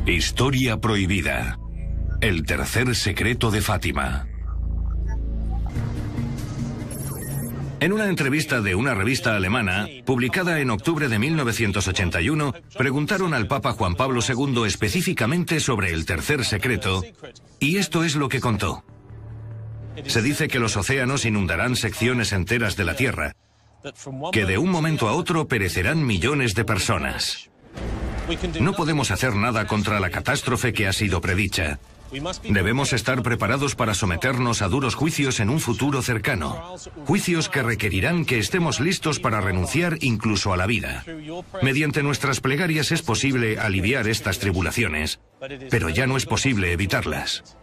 Historia prohibida. El tercer secreto de Fátima. En una entrevista de una revista alemana, publicada en octubre de 1981, preguntaron al Papa Juan Pablo II específicamente sobre el tercer secreto, y esto es lo que contó. Se dice que los océanos inundarán secciones enteras de la Tierra, que de un momento a otro perecerán millones de personas. No podemos hacer nada contra la catástrofe que ha sido predicha. Debemos estar preparados para someternos a duros juicios en un futuro cercano. Juicios que requerirán que estemos listos para renunciar incluso a la vida. Mediante nuestras plegarias es posible aliviar estas tribulaciones, pero ya no es posible evitarlas.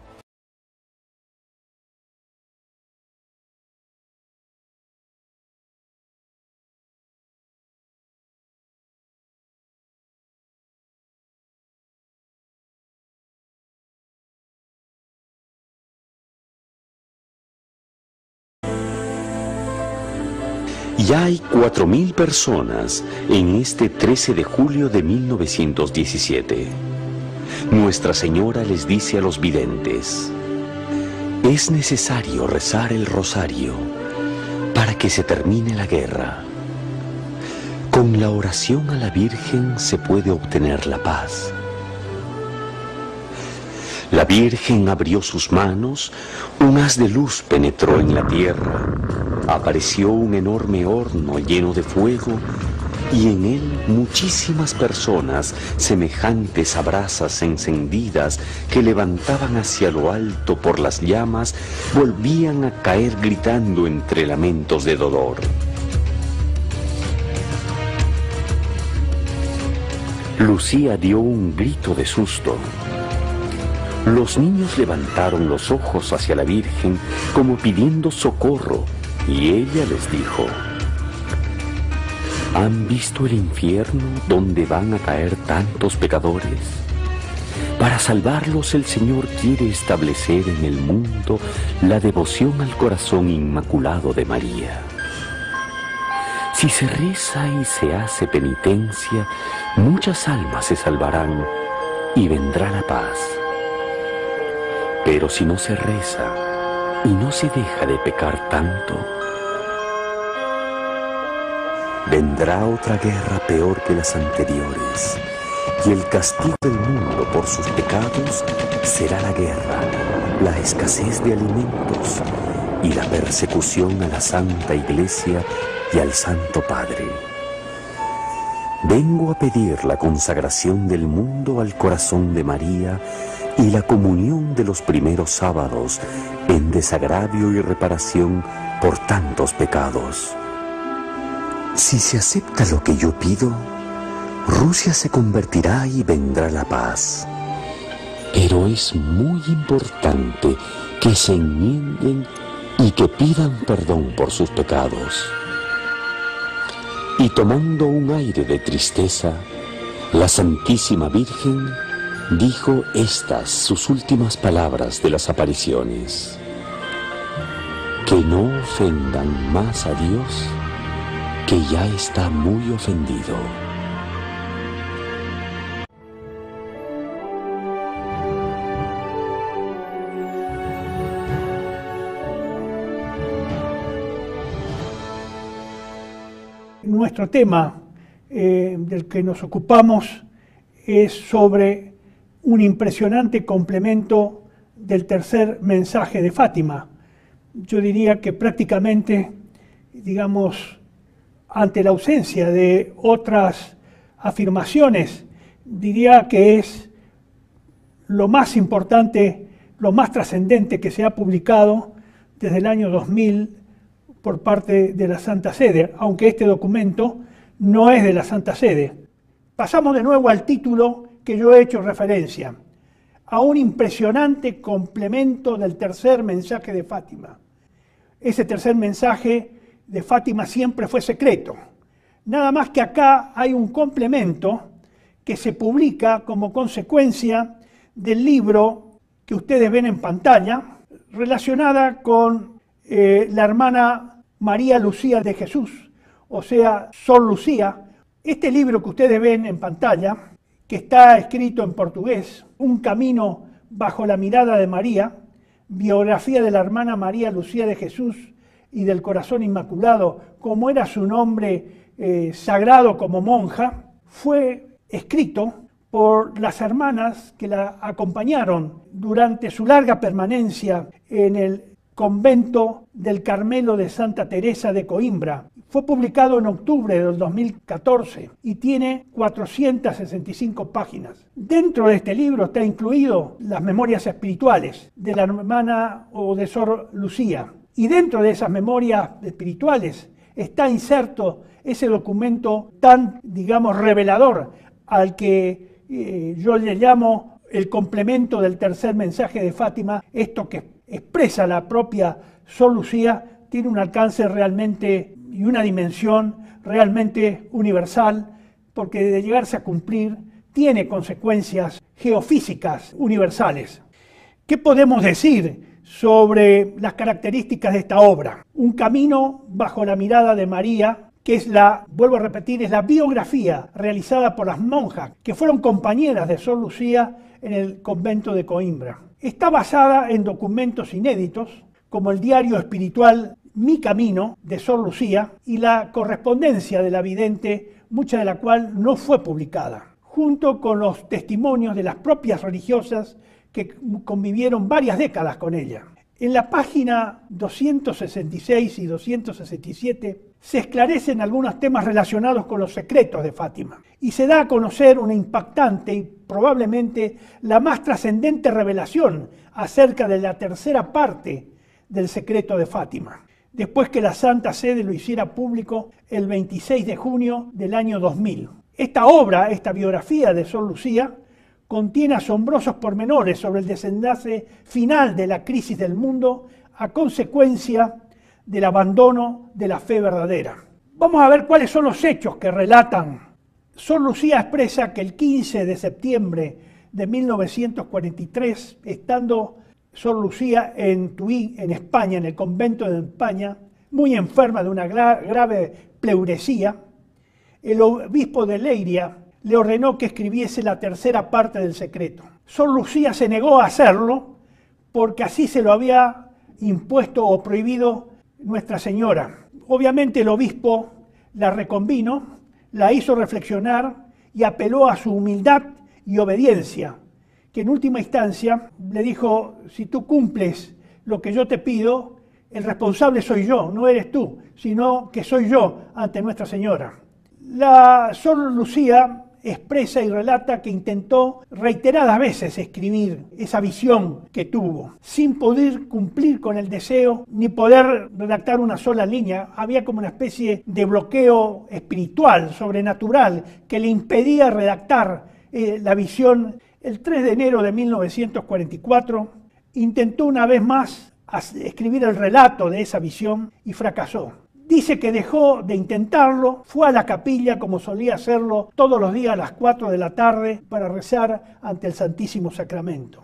Ya hay 4.000 personas en este 13 de julio de 1917. Nuestra Señora les dice a los videntes: es necesario rezar el rosario para que se termine la guerra. Con la oración a la Virgen se puede obtener la paz. La Virgen abrió sus manos, un haz de luz penetró en la tierra, apareció un enorme horno lleno de fuego y en él muchísimas personas semejantes a brasas encendidas que levantaban hacia lo alto por las llamas, volvían a caer gritando entre lamentos de dolor. Lucía dio un grito de susto. Los niños levantaron los ojos hacia la Virgen como pidiendo socorro, y ella les dijo: ¿han visto el infierno donde van a caer tantos pecadores? Para salvarlos el Señor quiere establecer en el mundo la devoción al corazón inmaculado de María. Si se reza y se hace penitencia, muchas almas se salvarán y vendrá la paz. Pero si no se reza y no se deja de pecar tanto, vendrá otra guerra peor que las anteriores, y el castigo del mundo por sus pecados será la guerra, la escasez de alimentos y la persecución a la Santa Iglesia y al Santo Padre. Vengo a pedir la consagración del mundo al corazón de María y la comunión de los primeros sábados en desagravio y reparación por tantos pecados. Si se acepta lo que yo pido, Rusia se convertirá y vendrá la paz. Pero es muy importante que se enmienden y que pidan perdón por sus pecados. Y tomando un aire de tristeza, la Santísima Virgen dijo estas sus últimas palabras de las apariciones: que no ofendan más a Dios, que ya está muy ofendido. Nuestro tema del que nos ocupamos es sobre un impresionante complemento del tercer mensaje de Fátima. Yo diría que prácticamente, digamos, ante la ausencia de otras afirmaciones, diría que es lo más importante, lo más trascendente que se ha publicado desde el año 2000 por parte de la Santa Sede, aunque este documento no es de la Santa Sede. Pasamos de nuevo al título que yo he hecho referencia, a un impresionante complemento del tercer mensaje de Fátima. Ese tercer mensaje de Fátima siempre fue secreto. Nada más que acá hay un complemento que se publica como consecuencia del libro que ustedes ven en pantalla, relacionada con la hermana María Lucía de Jesús, o sea, Sor Lucía. Este libro que ustedes ven en pantalla, que está escrito en portugués, Un camino bajo la mirada de María, biografía de la hermana María Lucía de Jesús y del Corazón Inmaculado, como era su nombre sagrado como monja, fue escrito por las hermanas que la acompañaron durante su larga permanencia en el convento del Carmelo de Santa Teresa de Coimbra. Fue publicado en octubre del 2014 y tiene 465 páginas. Dentro de este libro está incluido las memorias espirituales de la hermana o de Sor Lucía. Y dentro de esas memorias espirituales está inserto ese documento tan, digamos, revelador al que yo le llamo el complemento del tercer mensaje de Fátima. Esto que expresa la propia Sor Lucía tiene un alcance realmente y una dimensión realmente universal, porque de llegarse a cumplir tiene consecuencias geofísicas universales. ¿Qué podemos decir sobre las características de esta obra? Un camino bajo la mirada de María, que es vuelvo a repetir, es la biografía realizada por las monjas que fueron compañeras de Sor Lucía en el convento de Coimbra. Está basada en documentos inéditos, como el diario espiritual Mi Camino de Sor Lucía y la correspondencia de la vidente, mucha de la cual no fue publicada, junto con los testimonios de las propias religiosas que convivieron varias décadas con ella. En la página 266 y 267 se esclarecen algunos temas relacionados con los secretos de Fátima y se da a conocer una impactante y probablemente la más trascendente revelación acerca de la tercera parte del secreto de Fátima, después que la Santa Sede lo hiciera público el 26 de junio del año 2000. Esta obra, esta biografía de Sor Lucía, contiene asombrosos pormenores sobre el desenlace final de la crisis del mundo a consecuencia del abandono de la fe verdadera. Vamos a ver cuáles son los hechos que relatan. Sor Lucía expresa que el 15 de septiembre de 1943, estando Sor Lucía en Tuí, en España, en el convento de España, muy enferma de una grave pleuresía, el obispo de Leiria le ordenó que escribiese la tercera parte del secreto. Sor Lucía se negó a hacerlo porque así se lo había impuesto o prohibido Nuestra Señora. Obviamente el obispo la reconvino, la hizo reflexionar y apeló a su humildad y obediencia, que en última instancia le dijo: si tú cumples lo que yo te pido, el responsable soy yo, no eres tú, sino que soy yo ante Nuestra Señora. La Sor Lucía expresa y relata que intentó reiteradas veces escribir esa visión que tuvo, sin poder cumplir con el deseo ni poder redactar una sola línea. Había como una especie de bloqueo espiritual, sobrenatural, que le impedía redactar la visión. El 3 de enero de 1944 intentó una vez más escribir el relato de esa visión y fracasó. Dice que dejó de intentarlo, fue a la capilla como solía hacerlo todos los días a las 4 de la tarde para rezar ante el Santísimo Sacramento.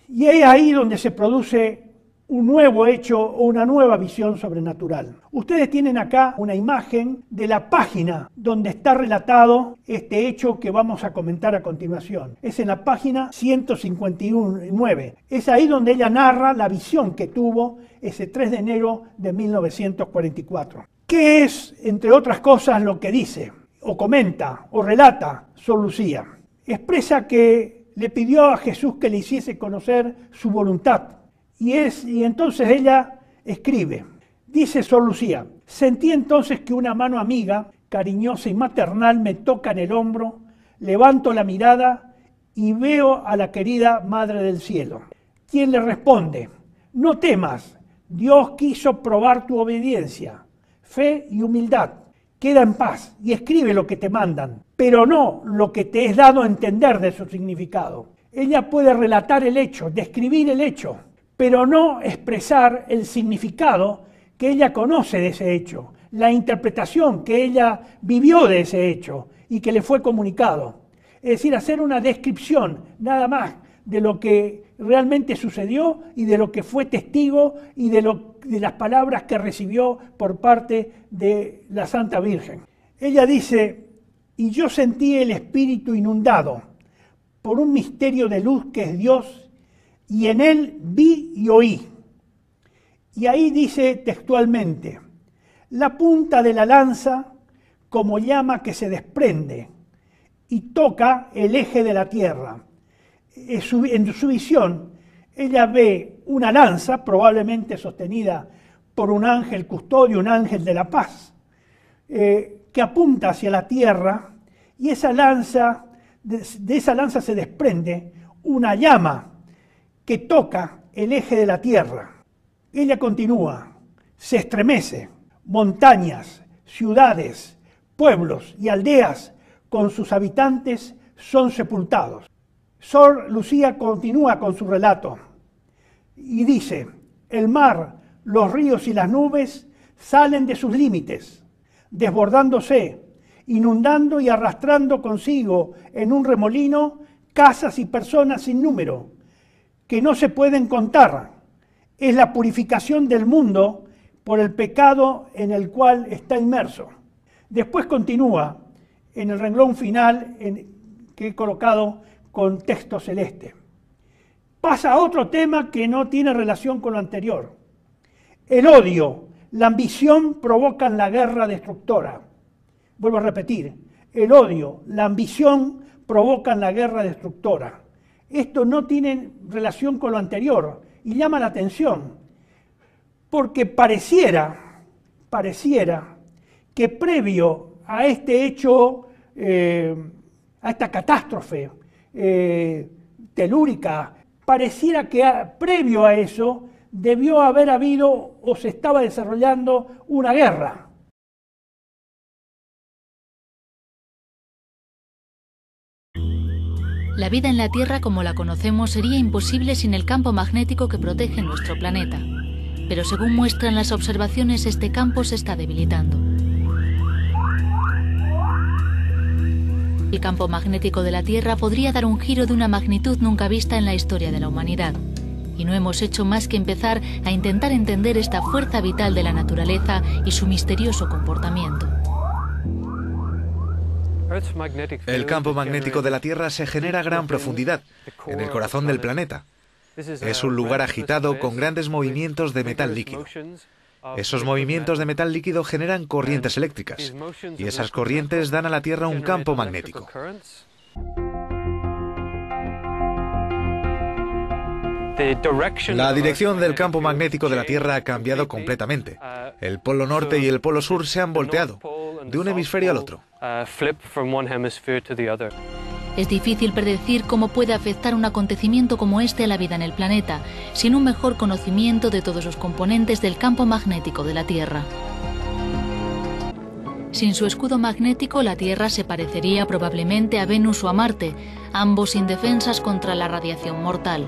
Y es ahí donde se produce un nuevo hecho o una nueva visión sobrenatural. Ustedes tienen acá una imagen de la página donde está relatado este hecho que vamos a comentar a continuación. Es en la página 159. Es ahí donde ella narra la visión que tuvo ese 3 de enero de 1944. ¿Qué es, entre otras cosas, lo que dice, o comenta, o relata Sor Lucía? Expresa que le pidió a Jesús que le hiciese conocer su voluntad. Y entonces ella escribe, dice Sor Lucía: sentí entonces que una mano amiga, cariñosa y maternal me toca en el hombro, levanto la mirada y veo a la querida Madre del Cielo, quien le responde: no temas, Dios quiso probar tu obediencia, fe y humildad, queda en paz y escribe lo que te mandan, pero no lo que te es dado a entender de su significado. Ella puede relatar el hecho, describir el hecho, pero no expresar el significado que ella conoce de ese hecho, la interpretación que ella vivió de ese hecho y que le fue comunicado. Es decir, hacer una descripción nada más de lo que realmente sucedió y de lo que fue testigo y de las palabras que recibió por parte de la Santa Virgen. Ella dice: y yo sentí el espíritu inundado, por un misterio de luz que es Dios, y en él vi y oí. Y ahí dice textualmente, la punta de la lanza como llama que se desprende y toca el eje de la tierra. En su visión, ella ve una lanza, probablemente sostenida por un ángel custodio, un ángel de la paz, que apunta hacia la tierra, y esa lanza, de esa lanza se desprende una llama que toca el eje de la tierra. Ella continúa, se estremece, montañas, ciudades, pueblos y aldeas con sus habitantes son sepultados. Sor Lucía continúa con su relato y dice, el mar, los ríos y las nubes salen de sus límites, desbordándose, inundando y arrastrando consigo en un remolino casas y personas sin número, que no se pueden contar. Es la purificación del mundo por el pecado en el cual está inmerso. Después continúa en el renglón final que he colocado con texto celeste. Pasa a otro tema que no tiene relación con lo anterior. El odio, la ambición provocan la guerra destructora. Vuelvo a repetir, el odio, la ambición provocan la guerra destructora. Esto no tiene relación con lo anterior y llama la atención, porque pareciera que previo a este hecho, a esta catástrofe telúrica, pareciera que previo a eso debió haber habido o se estaba desarrollando una guerra. La vida en la Tierra como la conocemos sería imposible sin el campo magnético que protege nuestro planeta. Pero según muestran las observaciones, este campo se está debilitando. El campo magnético de la Tierra podría dar un giro de una magnitud nunca vista en la historia de la humanidad. Y no hemos hecho más que empezar a intentar entender esta fuerza vital de la naturaleza y su misterioso comportamiento. El campo magnético de la Tierra se genera a gran profundidad, en el corazón del planeta. Es un lugar agitado con grandes movimientos de metal líquido. Esos movimientos de metal líquido generan corrientes eléctricas, y esas corrientes dan a la Tierra un campo magnético. La dirección del campo magnético de la Tierra ha cambiado completamente. El polo norte y el polo sur se han volteado, de un hemisferio al otro. Es difícil predecir cómo puede afectar un acontecimiento como este a la vida en el planeta, sin un mejor conocimiento de todos los componentes del campo magnético de la Tierra. Sin su escudo magnético, la Tierra se parecería probablemente a Venus o a Marte, ambos indefensas contra la radiación mortal.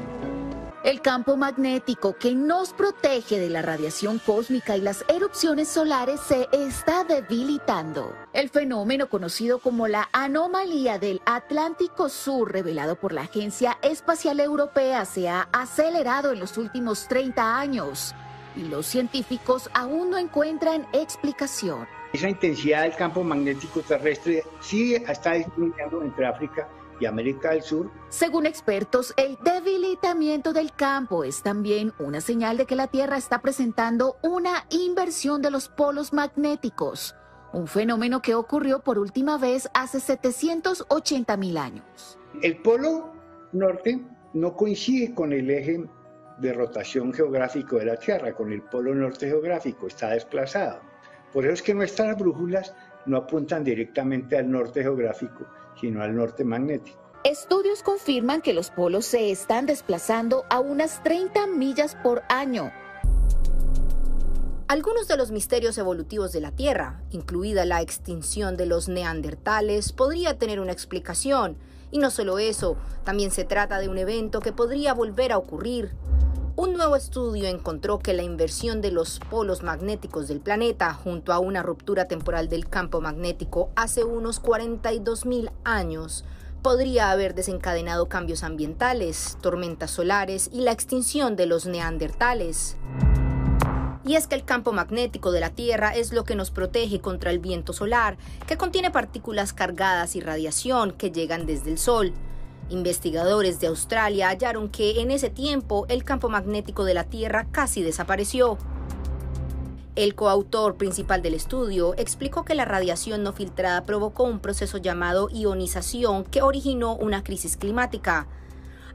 El campo magnético que nos protege de la radiación cósmica y las erupciones solares se está debilitando. El fenómeno conocido como la anomalía del Atlántico Sur, revelado por la Agencia Espacial Europea, se ha acelerado en los últimos 30 años y los científicos aún no encuentran explicación. Esa intensidad del campo magnético terrestre sí está disminuyendo entre África y América del Sur. Según expertos, el debilitamiento del campo es también una señal de que la Tierra está presentando una inversión de los polos magnéticos, un fenómeno que ocurrió por última vez hace 780.000 años. El polo norte no coincide con el eje de rotación geográfico de la Tierra, con el polo norte geográfico, está desplazado. Por eso es que nuestras brújulas no apuntan directamente al norte geográfico, sino al norte magnético. Estudios confirman que los polos se están desplazando a unas 30 millas por año. Algunos de los misterios evolutivos de la Tierra, incluida la extinción de los neandertales, podría tener una explicación. Y no solo eso, también se trata de un evento que podría volver a ocurrir. Un nuevo estudio encontró que la inversión de los polos magnéticos del planeta junto a una ruptura temporal del campo magnético hace unos 42.000 años podría haber desencadenado cambios ambientales, tormentas solares y la extinción de los neandertales. Y es que el campo magnético de la Tierra es lo que nos protege contra el viento solar, que contiene partículas cargadas y radiación que llegan desde el Sol. Investigadores de Australia hallaron que en ese tiempo el campo magnético de la Tierra casi desapareció. El coautor principal del estudio explicó que la radiación no filtrada provocó un proceso llamado ionización que originó una crisis climática.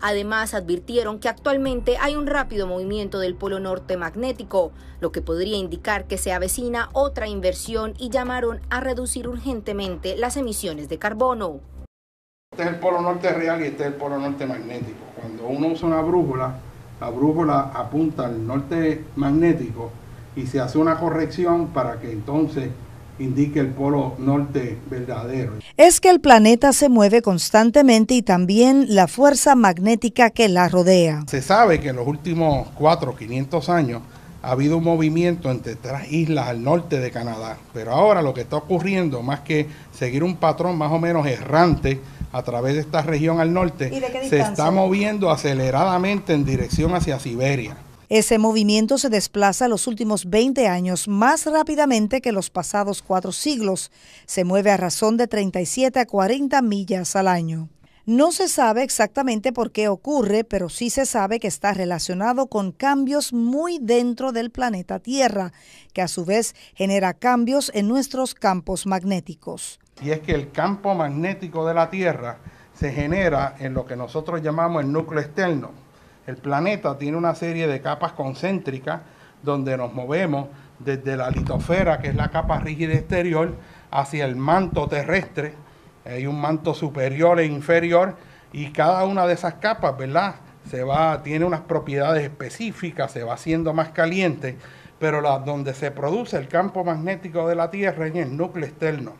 Además, advirtieron que actualmente hay un rápido movimiento del polo norte magnético, lo que podría indicar que se avecina otra inversión, y llamaron a reducir urgentemente las emisiones de carbono. Este es el polo norte real y este es el polo norte magnético. Cuando uno usa una brújula, la brújula apunta al norte magnético y se hace una corrección para que entonces indique el polo norte verdadero. Es que el planeta se mueve constantemente y también la fuerza magnética que la rodea. Se sabe que en los últimos 400 o 500 años ha habido un movimiento entre 3 islas al norte de Canadá, pero ahora lo que está ocurriendo, más que seguir un patrón más o menos errante a través de esta región al norte, se está moviendo aceleradamente en dirección hacia Siberia. Ese movimiento se desplaza los últimos 20 años más rápidamente que los pasados 4 siglos. Se mueve a razón de 37 a 40 millas al año. No se sabe exactamente por qué ocurre, pero sí se sabe que está relacionado con cambios muy dentro del planeta Tierra, que a su vez genera cambios en nuestros campos magnéticos. Y es que el campo magnético de la Tierra se genera en lo que nosotros llamamos el núcleo externo. El planeta tiene una serie de capas concéntricas donde nos movemos desde la litosfera, que es la capa rígida exterior, hacia el manto terrestre. Hay un manto superior e inferior y cada una de esas capas, ¿verdad?, tiene unas propiedades específicas, se va haciendo más caliente, pero donde se produce el campo magnético de la Tierra es en el núcleo externo.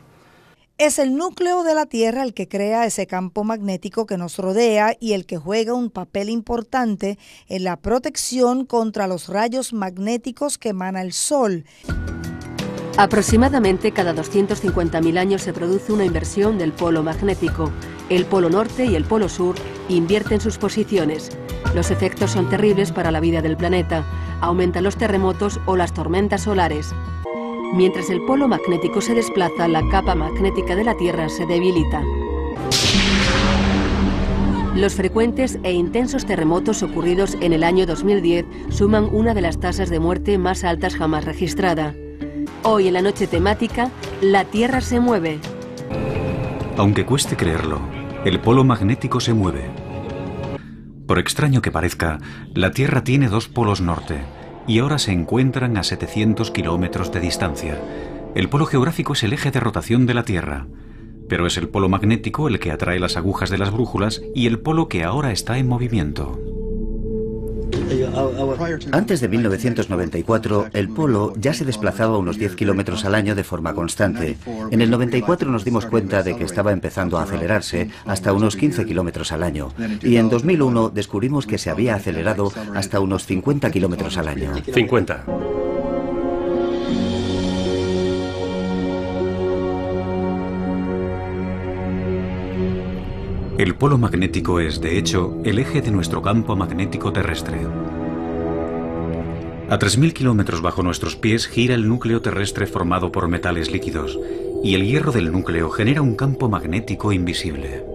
Es el núcleo de la Tierra el que crea ese campo magnético que nos rodea y el que juega un papel importante en la protección contra los rayos magnéticos que emana el Sol. Aproximadamente cada 250.000 años se produce una inversión del polo magnético. El polo norte y el polo sur invierten sus posiciones. Los efectos son terribles para la vida del planeta. Aumentan los terremotos o las tormentas solares. Mientras el polo magnético se desplaza, la capa magnética de la Tierra se debilita. Los frecuentes e intensos terremotos ocurridos en el año 2010 suman una de las tasas de muerte más altas jamás registrada. Hoy en la noche temática, la Tierra se mueve. Aunque cueste creerlo, el polo magnético se mueve. Por extraño que parezca, la Tierra tiene 2 polos norte y ahora se encuentran a 700 kilómetros de distancia. El polo geográfico es el eje de rotación de la Tierra, pero es el polo magnético el que atrae las agujas de las brújulas y el polo que ahora está en movimiento. Antes de 1994, el polo ya se desplazaba unos 10 kilómetros al año de forma constante. En el 94 nos dimos cuenta de que estaba empezando a acelerarse hasta unos 15 kilómetros al año. Y en 2001 descubrimos que se había acelerado hasta unos 50 kilómetros al año. 50. El polo magnético es, de hecho, el eje de nuestro campo magnético terrestre. A 3.000 kilómetros bajo nuestros pies gira el núcleo terrestre formado por metales líquidos, y el hierro del núcleo genera un campo magnético invisible.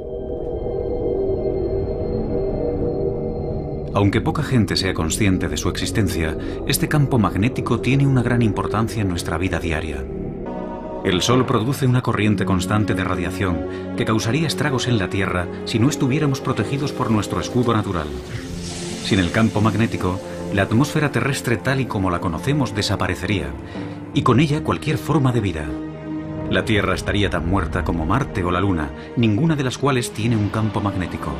Aunque poca gente sea consciente de su existencia, este campo magnético tiene una gran importancia en nuestra vida diaria. El Sol produce una corriente constante de radiación que causaría estragos en la Tierra si no estuviéramos protegidos por nuestro escudo natural. Sin el campo magnético, la atmósfera terrestre tal y como la conocemos desaparecería, y con ella cualquier forma de vida. La Tierra estaría tan muerta como Marte o la Luna, ninguna de las cuales tiene un campo magnético.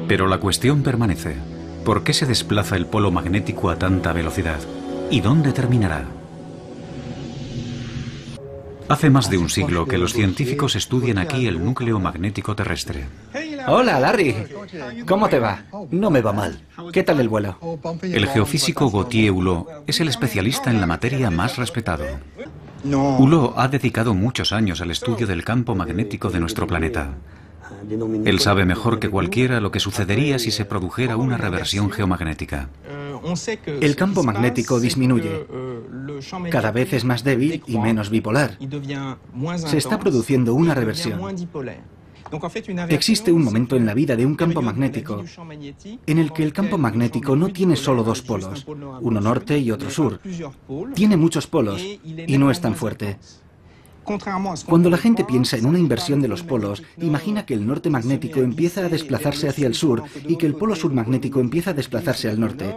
Pero la cuestión permanece. ¿Por qué se desplaza el polo magnético a tanta velocidad? ¿Y dónde terminará? Hace más de un siglo que los científicos estudian aquí el núcleo magnético terrestre. Hola, Larry. ¿Cómo te va? No me va mal. ¿Qué tal el vuelo? El geofísico Gautier Hulot es el especialista en la materia más respetado. Hulot ha dedicado muchos años al estudio del campo magnético de nuestro planeta. Él sabe mejor que cualquiera lo que sucedería si se produjera una reversión geomagnética. El campo magnético disminuye. Cada vez es más débil y menos bipolar. Se está produciendo una reversión. Existe un momento en la vida de un campo magnético en el que el campo magnético no tiene solo dos polos, uno norte y otro sur. Tiene muchos polos y no es tan fuerte. Cuando la gente piensa en una inversión de los polos, imagina que el norte magnético empieza a desplazarse hacia el sur y que el polo sur magnético empieza a desplazarse al norte.